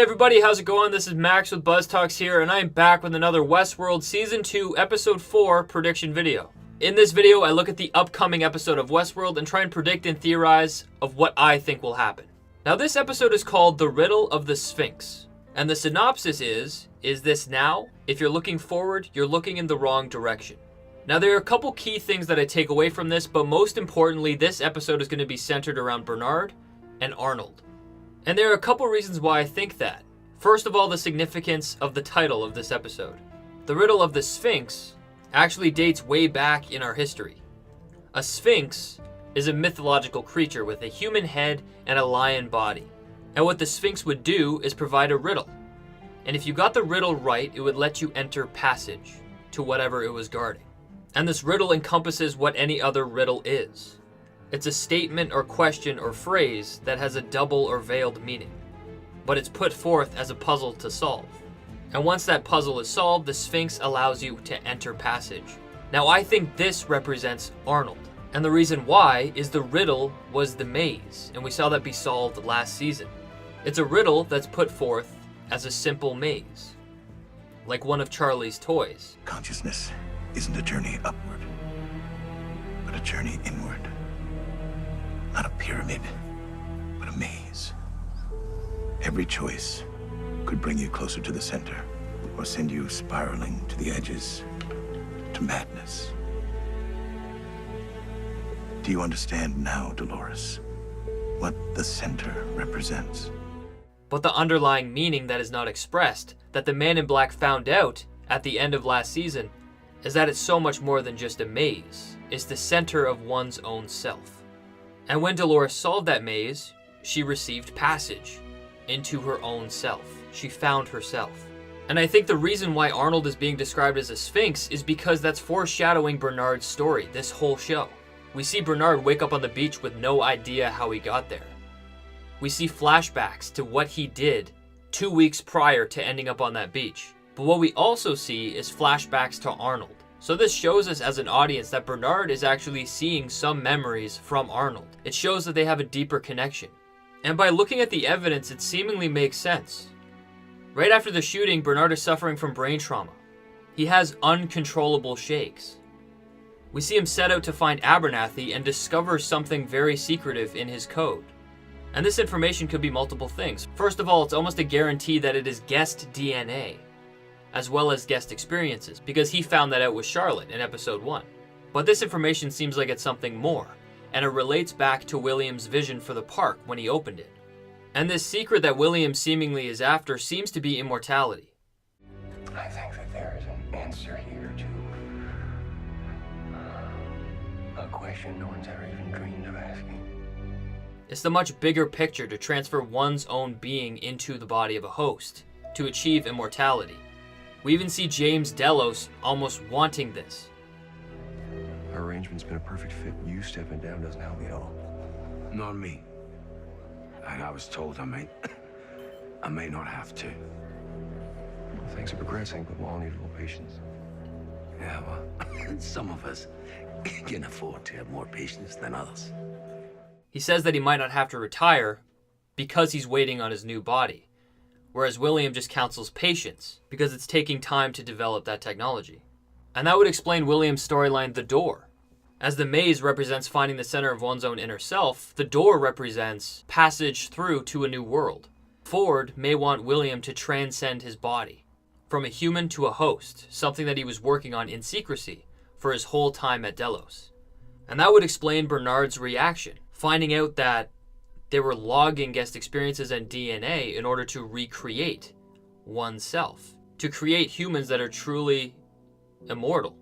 everybody, how's it going? This is Max with BuzzTox here, and I am back with another Westworld Season 2, Episode 4 prediction video. In this video, I look at the upcoming episode of Westworld and try and predict and theorize of what I think will happen. Now, this episode is called The Riddle of the Sphinx, and the synopsis is this now? If you're looking forward, you're looking in the wrong direction. Now, there are a couple key things that I take away from this, but most importantly, this episode is going to be centered around Bernard and Arnold. And there are a couple reasons why I think that. First of all, the significance of the title of this episode. The Riddle of the Sphinx actually dates way back in our history. A sphinx is a mythological creature with a human head and a lion body. And what the sphinx would do is provide a riddle. And if you got the riddle right, it would let you enter passage to whatever it was guarding. And this riddle encompasses what any other riddle is. It's a statement or question or phrase that has a double or veiled meaning, but it's put forth as a puzzle to solve. And once that puzzle is solved, the Sphinx allows you to enter passage. Now, I think this represents Arnold. And the reason why is the riddle was the maze, and we saw that be solved last season. It's a riddle that's put forth as a simple maze, like one of Charlie's toys. Consciousness isn't a journey upward, but a journey inward. Not a pyramid, but a maze. Every choice could bring you closer to the center or send you spiraling to the edges, to madness. Do you understand now, Dolores, what the center represents? But the underlying meaning that is not expressed, that the Man in Black found out at the end of last season, is that it's so much more than just a maze. It's the center of one's own self. And when Dolores solved that maze, she received passage into her own self. She found herself. And I think the reason why Arnold is being described as a sphinx is because that's foreshadowing Bernard's story this whole show. We see Bernard wake up on the beach with no idea how he got there. We see flashbacks to what he did 2 weeks prior to ending up on that beach. But what we also see is flashbacks to Arnold. So this shows us as an audience that Bernard is actually seeing some memories from Arnold. It shows that they have a deeper connection. And by looking at the evidence, it seemingly makes sense. Right after the shooting, Bernard is suffering from brain trauma. He has uncontrollable shakes. We see him set out to find Abernathy and discover something very secretive in his code. And this information could be multiple things. First of all, it's almost a guarantee that it is guest DNA, as well as guest experiences, because he found that out with Charlotte in episode 1. But this information seems like it's something more, and it relates back to William's vision for the park when he opened it. And this secret that William seemingly is after seems to be immortality. I think that there is an answer here to a question no one's ever even dreamed of asking. It's the much bigger picture to transfer one's own being into the body of a host, to achieve immortality. We even see James Delos almost wanting this. Our arrangement's been a perfect fit. You stepping down doesn't help me at all. Not me. And I was told I may not have to. Things are progressing, but we'll all need a little patience. Yeah, well, some of us can afford to have more patience than others. He says that he might not have to retire because he's waiting on his new body, whereas William just counsels patience because it's taking time to develop that technology. And that would explain William's storyline, The Door. As the maze represents finding the center of one's own inner self, the door represents passage through to a new world. Ford may want William to transcend his body, from a human to a host, something that he was working on in secrecy for his whole time at Delos. And that would explain Bernard's reaction, finding out that they were logging guest experiences and DNA in order to recreate oneself, to create humans that are truly immortal.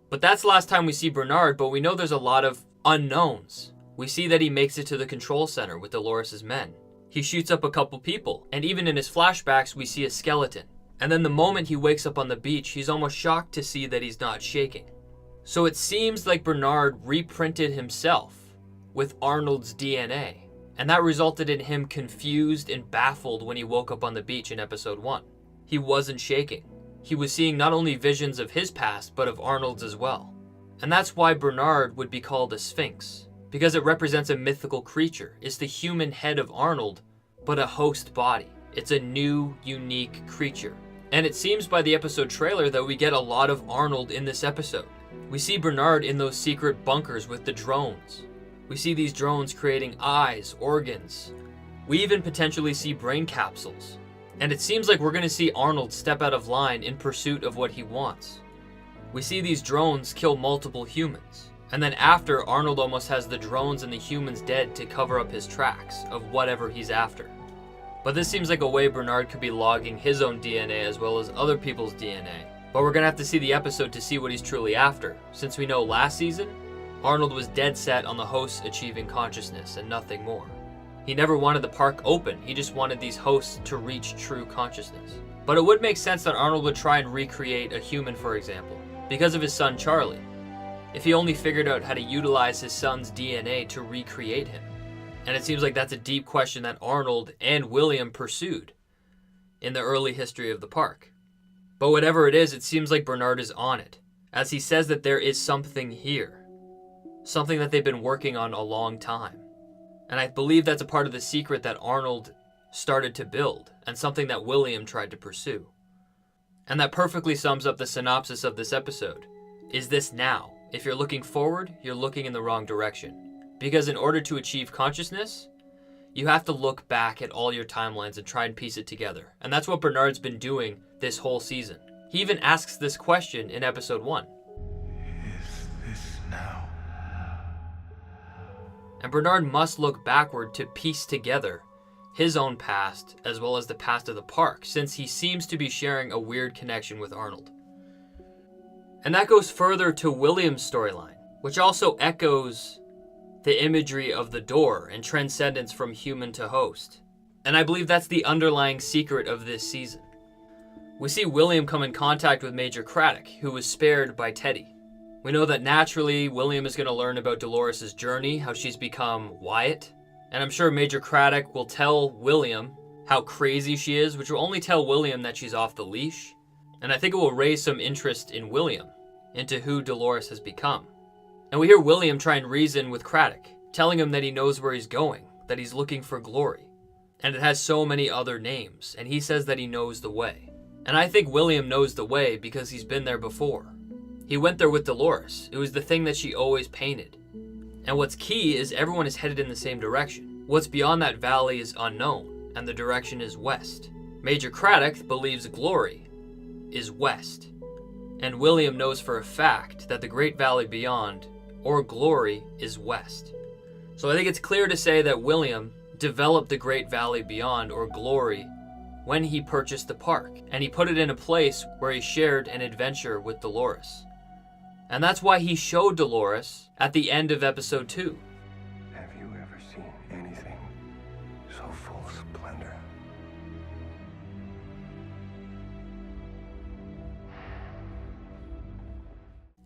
But that's the last time we see Bernard, but we know there's a lot of unknowns. We see that he makes it to the control center with Dolores' men. He shoots up a couple people, and even in his flashbacks, we see a skeleton. And then the moment he wakes up on the beach, he's almost shocked to see that he's not shaking. So it seems like Bernard reprinted himself with Arnold's DNA. And that resulted in him confused and baffled when he woke up on the beach in episode 1. He wasn't shaking. He was seeing not only visions of his past, but of Arnold's as well. And that's why Bernard would be called a Sphinx, because it represents a mythical creature. It's the human head of Arnold, but a host body. It's a new, unique creature. And it seems by the episode trailer that we get a lot of Arnold in this episode. We see Bernard in those secret bunkers with the drones. We see these drones creating eyes, organs. We even potentially see brain capsules. And it seems like we're going to see Arnold step out of line in pursuit of what he wants. We see these drones kill multiple humans. And then after, Arnold almost has the drones and the humans dead to cover up his tracks of whatever he's after. But this seems like a way Bernard could be logging his own DNA as well as other people's DNA. But we're going to have to see the episode to see what he's truly after, since we know last season, Arnold was dead set on the hosts achieving consciousness and nothing more. He never wanted the park open, he just wanted these hosts to reach true consciousness. But it would make sense that Arnold would try and recreate a human, for example, because of his son Charlie, if he only figured out how to utilize his son's DNA to recreate him. And it seems like that's a deep question that Arnold and William pursued in the early history of the park. But whatever it is, it seems like Bernard is on it, as he says that there is something here. Something that they've been working on a long time. And I believe that's a part of the secret that Arnold started to build, and something that William tried to pursue. And that perfectly sums up the synopsis of this episode. Is this now? If you're looking forward, you're looking in the wrong direction. Because in order to achieve consciousness, you have to look back at all your timelines and try and piece it together. And that's what Bernard's been doing this whole season. He even asks this question in episode 1. Is this now? And Bernard must look backward to piece together his own past as well as the past of the park, since he seems to be sharing a weird connection with Arnold. And that goes further to William's storyline, which also echoes the imagery of the door and transcendence from human to host. And I believe that's the underlying secret of this season. We see William come in contact with Major Craddock, who was spared by Teddy. We know that naturally William is going to learn about Dolores' journey, how she's become Wyatt. And I'm sure Major Craddock will tell William how crazy she is, which will only tell William that she's off the leash. And I think it will raise some interest in William, into who Dolores has become. And we hear William try and reason with Craddock, telling him that he knows where he's going, that he's looking for glory. And it has so many other names, and he says that he knows the way. And I think William knows the way because he's been there before. He went there with Dolores. It was the thing that she always painted. And what's key is everyone is headed in the same direction. What's beyond that valley is unknown, and the direction is west. Major Craddock believes glory is west. And William knows for a fact that the Great Valley beyond, or glory, is west. So I think it's clear to say that William developed the Great Valley beyond, or glory, when he purchased the park. And he put it in a place where he shared an adventure with Dolores. And that's why he showed Dolores at the end of episode 2. Have you ever seen anything so full of splendor?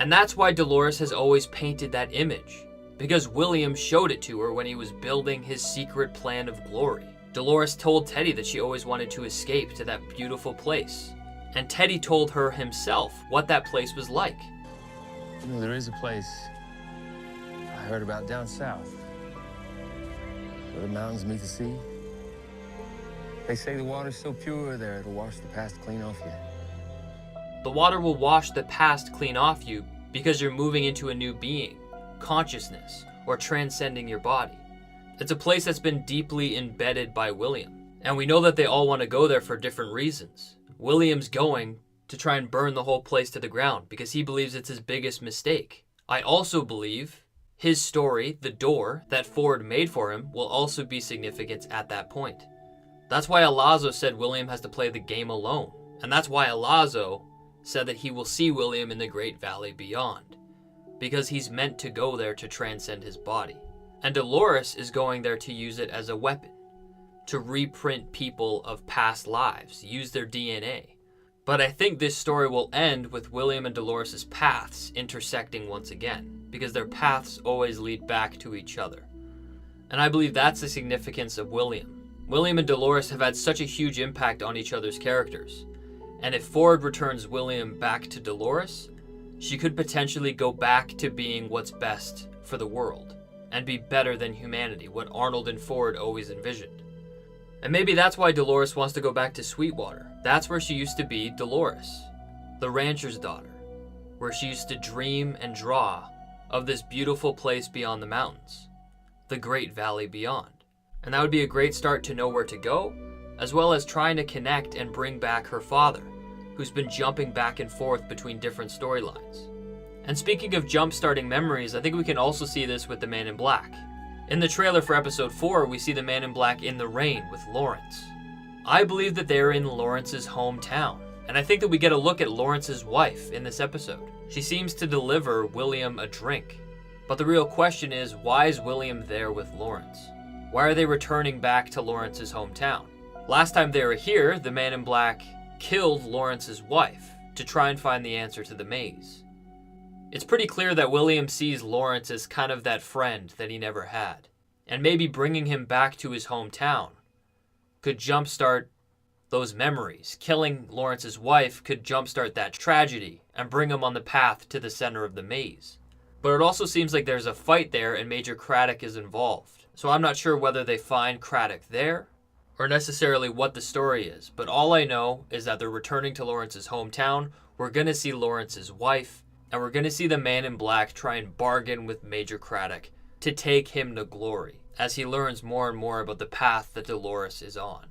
And that's why Dolores has always painted that image, because William showed it to her when he was building his secret plan of glory. Dolores told Teddy that she always wanted to escape to that beautiful place. And Teddy told her himself what that place was like. You know, there is a place I heard about down south, where the mountains meet the sea. They say the water's so pure there, it'll wash the past clean off you. The water will wash the past clean off you because you're moving into a new being, consciousness, or transcending your body. It's a place that's been deeply embedded by William. And we know that they all want to go there for different reasons. William's going to try and burn the whole place to the ground because he believes it's his biggest mistake. I also believe his story, the door that Ford made for him, will also be significant at that point. That's why Alazzo said William has to play the game alone. And that's why Alazzo said that he will see William in the Great Valley beyond, because he's meant to go there to transcend his body. And Dolores is going there to use it as a weapon, to reprint people of past lives, use their DNA. But I think this story will end with William and Dolores' paths intersecting once again, because their paths always lead back to each other. And I believe that's the significance of William. William and Dolores have had such a huge impact on each other's characters. And if Ford returns William back to Dolores, she could potentially go back to being what's best for the world, and be better than humanity, what Arnold and Ford always envisioned. And maybe that's why Dolores wants to go back to Sweetwater. That's where she used to be, Dolores, the rancher's daughter, where she used to dream and draw of this beautiful place beyond the mountains, the Great Valley Beyond. And that would be a great start to know where to go, as well as trying to connect and bring back her father, who's been jumping back and forth between different storylines. And speaking of jump-starting memories, I think we can also see this with the Man in Black. In the trailer for episode 4, we see the Man in Black in the rain with Lawrence. I believe that they're in Lawrence's hometown, and I think that we get a look at Lawrence's wife in this episode. She seems to deliver William a drink. But the real question is, why is William there with Lawrence? Why are they returning back to Lawrence's hometown? Last time they were here, the Man in Black killed Lawrence's wife to try and find the answer to the maze. It's pretty clear that William sees Lawrence as kind of that friend that he never had. And maybe bringing him back to his hometown could jumpstart those memories. Killing Lawrence's wife could jumpstart that tragedy and bring him on the path to the center of the maze. But it also seems like there's a fight there and Major Craddock is involved. So I'm not sure whether they find Craddock there or necessarily what the story is. But all I know is that they're returning to Lawrence's hometown. We're going to see Lawrence's wife. And we're going to see the Man in Black try and bargain with Major Craddock to take him to glory, as he learns more and more about the path that Dolores is on.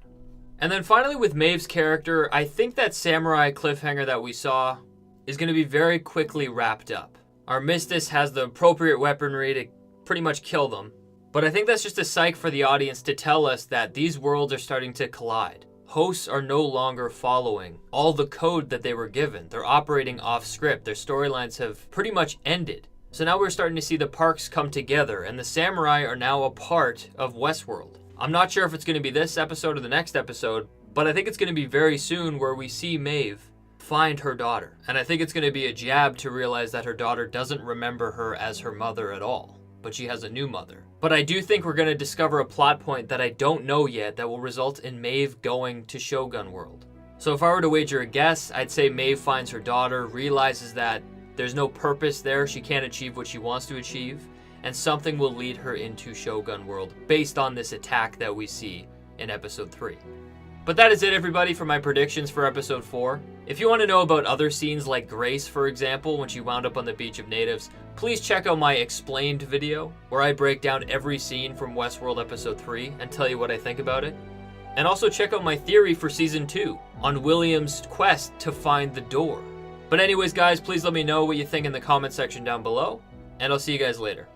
And then finally with Maeve's character, I think that samurai cliffhanger that we saw is going to be very quickly wrapped up. Our Mistis has the appropriate weaponry to pretty much kill them, but I think that's just a psych for the audience to tell us that these worlds are starting to collide. Hosts are no longer following all the code that they were given. They're operating off script. Their storylines have pretty much ended. So now we're starting to see the parks come together, and the samurai are now a part of Westworld. I'm not sure if it's going to be this episode or the next episode, but I think it's going to be very soon where we see Maeve find her daughter. And I think it's going to be a jab to realize that her daughter doesn't remember her as her mother at all, but she has a new mother. But I do think we're going to discover a plot point that I don't know yet that will result in Maeve going to Shogun World. So if I were to wager a guess, I'd say Maeve finds her daughter, realizes that there's no purpose there, she can't achieve what she wants to achieve, and something will lead her into Shogun World based on this attack that we see in episode 3. But that is it, everybody, for my predictions for episode 4. If you want to know about other scenes like Grace, for example, when she wound up on the beach of natives, please check out my explained video, where I break down every scene from Westworld episode 3 and tell you what I think about it. And also check out my theory for season 2 on William's quest to find the door. But anyways, guys, please let me know what you think in the comment section down below, and I'll see you guys later.